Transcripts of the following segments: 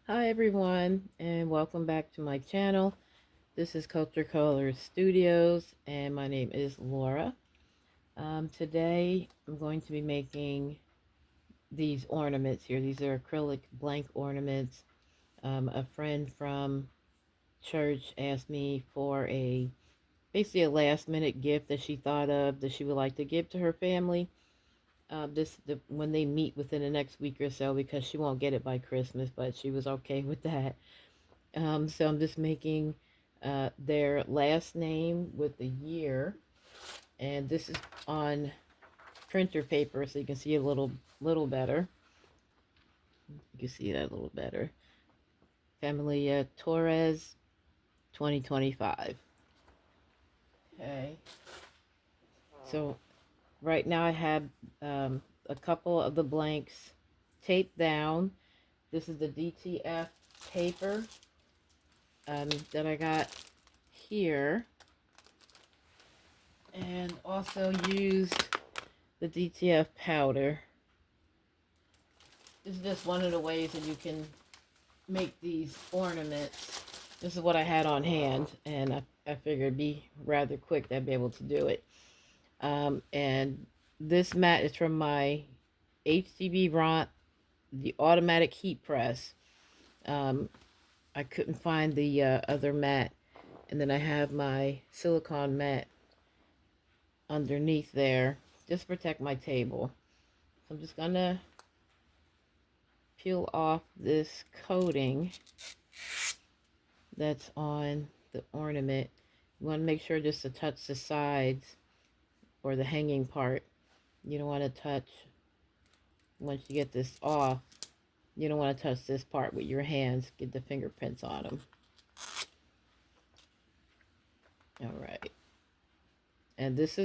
Hi everyone, and welcome back to my channel. This is Kulchure Kolors Studios, and my name is Laura. Today I'm going to be making these ornaments here. These are acrylic blank ornaments. A friend from church asked me for basically a last minute gift that she thought of that she would like to give to her family. When they meet within the next week or so, because she won't get it by Christmas, but she was okay with that. So I'm just making their last name with the year, and this is on printer paper, so you can see a little better. You can see that a little better. Familia Torres, 2025. Okay. So right now I have a couple of the blanks taped down. This is the DTF paper that I got here, and also used the DTF powder. This is just one of the ways that you can make these ornaments. This is what I had on hand, and I figured it'd be rather quick that I'd be able to do it. And this mat is from my HCB Ront, the automatic heat press. I couldn't find the other mat, and then I have my silicone mat underneath there just to protect my table. So I'm just gonna peel off this coating that's on the ornament. You want to make sure just to touch the sides or the hanging part. You don't want to touch, once you get this off, you don't want to touch this part with your hands. Get the fingerprints on them. Alright. And this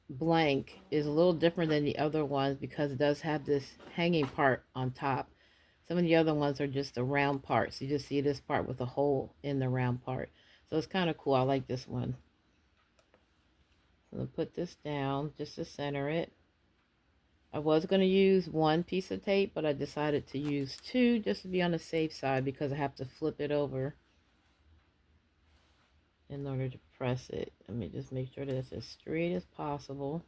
blank is a little different than the other ones because it does have this hanging part on top. Some of the other ones are just the round parts. You just see this part with a hole in the round part. So it's kind of cool. I like this one. I'm going to put this down just to center it. I was going to use one piece of tape, but I decided to use two just to be on the safe side because I have to flip it over in order to press it. Let me just make sure that it's as straight as possible.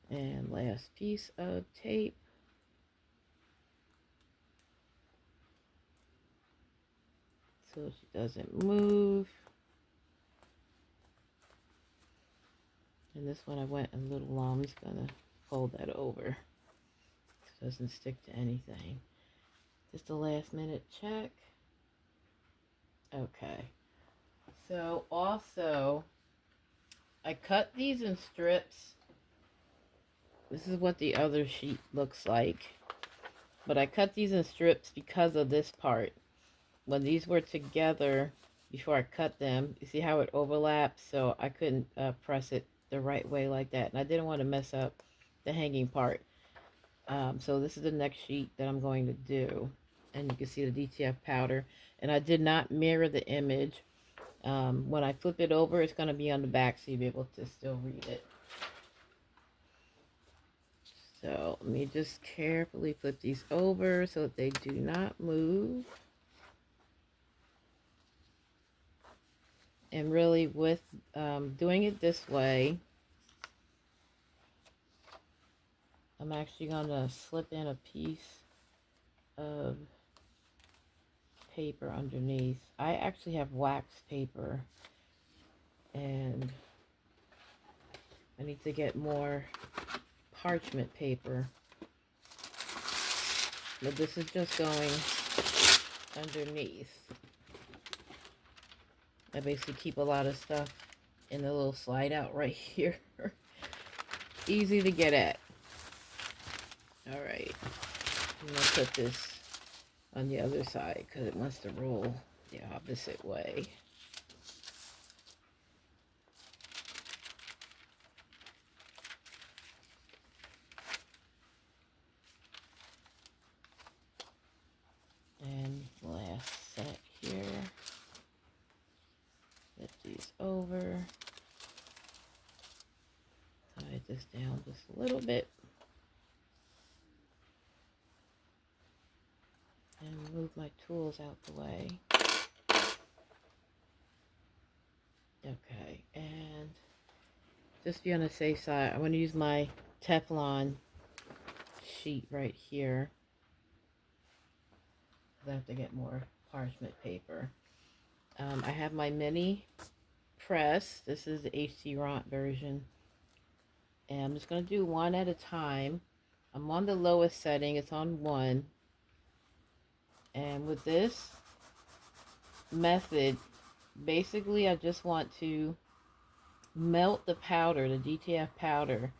And last piece of tape. So she doesn't move. And this one I went a little long. I'm just going to fold that over so it doesn't stick to anything. Just a last minute check. Okay. So also, I cut these in strips. This is what the other sheet looks like. But I cut these in strips because of this part. When these were together, before I cut them, you see how it overlaps? So I couldn't press it the right way like that. And I didn't want to mess up the hanging part. So this is the next sheet that I'm going to do. And you can see the DTF powder. And I did not mirror the image. When I flip it over, it's going to be on the back so you'll be able to still read it. So let me just carefully flip these over so that they do not move. And really with doing it this way, I'm actually going to slip in a piece of paper underneath. I actually have wax paper, and I need to get more parchment paper. But this is just going underneath. I basically keep a lot of stuff in the little slide out right here. Easy to get at. Alright. I'm going to put this on the other side because it wants to roll the opposite way. And last set here. Flip these over. Tie this down just a little bit. and move my tools out the way. Okay, and just be on the safe side, I'm going to use my Teflon sheet right here. I have to get more parchment paper. I have my mini press. This is the HT Ront version. And I'm just going to do one at a time. I'm on the lowest setting. It's on 1. And with this method, basically I just want to melt the powder, the DTF powder,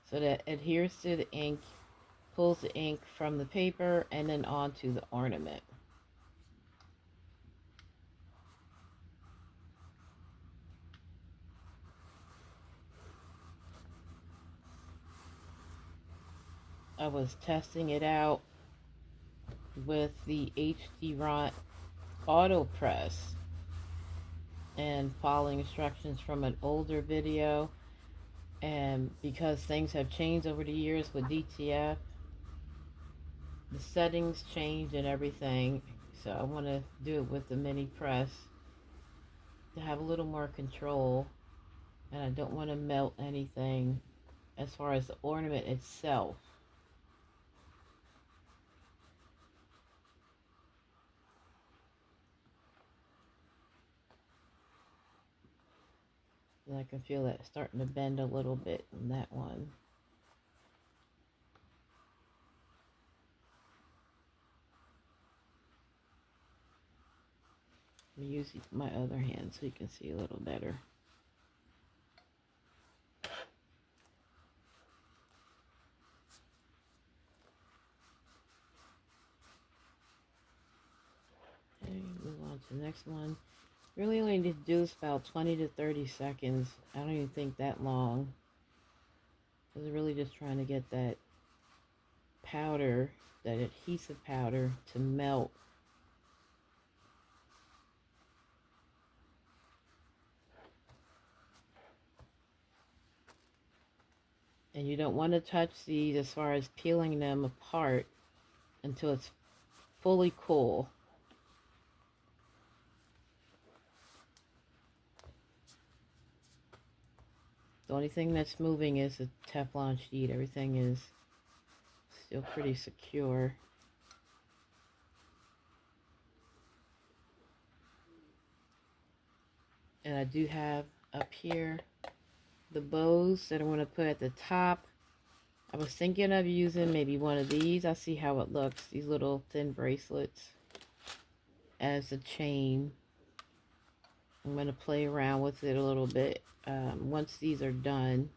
so that it adheres to the ink, pulls the ink from the paper and then onto the ornament. I was testing it out with the HT Ront auto press and following instructions from an older video, and because things have changed over the years with DTF, the settings change and everything, so I want to do it with the mini press to have a little more control, and I don't want to melt anything as far as the ornament itself. And I can feel that starting to bend a little bit in that one. Let me use my other hand so you can see a little better. Okay, move on to the next one. Really only need to do this about 20 to 30 seconds. I don't even think that long. I was really just trying to get that powder, that adhesive powder, to melt. And you don't want to touch these as far as peeling them apart until it's fully cool. The only thing that's moving is the Teflon sheet. Everything is still pretty secure. And I do have up here the bows that I want to put at the top. I was thinking of using maybe one of these. I'll see how it looks. These little thin bracelets as a chain. I'm going to play around with it a little bit. Once these are done,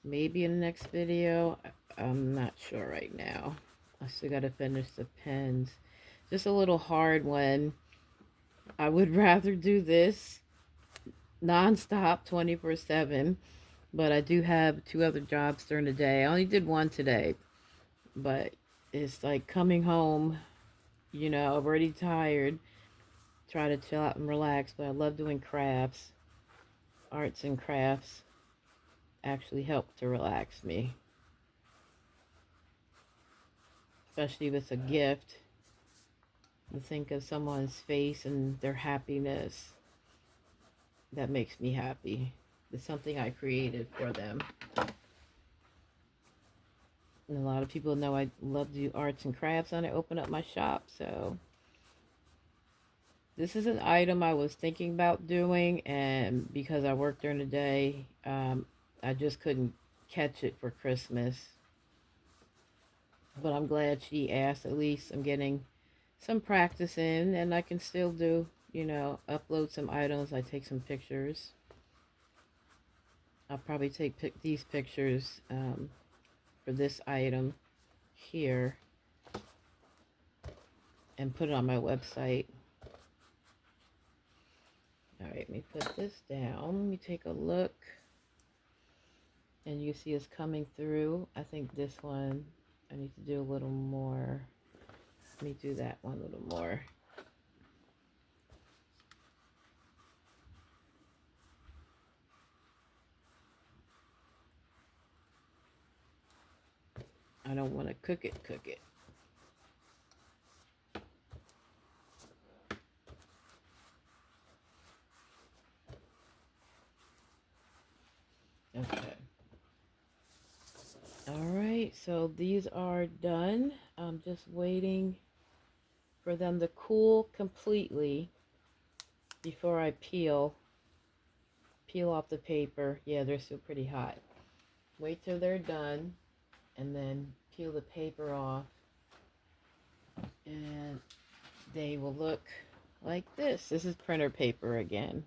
maybe in the next video. I'm not sure right now. I still got to finish the pens. Just a little hard one. I would rather do this non-stop 24/7, but I do have 2 other jobs during the day. I only did one today, but it's like coming home, you know, I'm already tired, try to chill out and relax, but I love doing crafts. Arts and crafts actually help to relax me, especially if it's a gift. To think of someone's face and their happiness, that makes me happy. It's something I created for them. And a lot of people know I love to do arts and crafts, and I open up my shop. So this is an item I was thinking about doing, and because I work during the day, I just couldn't catch it for Christmas. But I'm glad she asked. At least I'm getting some practice in, and I can still do, you know, upload some items. I take some pictures. I'll probably take these pictures for this item here and put it on my website. Alright, let me put this down. Let me take a look. And you see it's coming through. I think this one, I need to do a little more. Let me do that one a little more. I don't want to cook it. So these are done. I'm just waiting for them to cool completely before I peel off the paper. Yeah, they're still pretty hot. Wait till they're done and then peel the paper off, and they will look like this. This is printer paper again.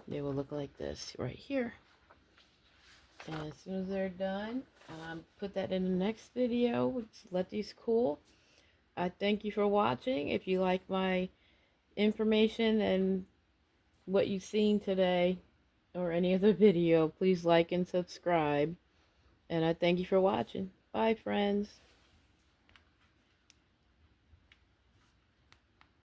They will look like this right here. And as soon as they're done, put that in the next video. Let these cool. I thank you for watching. If you like my information and what you've seen today or any other video, please like and subscribe. And I thank you for watching. Bye, friends.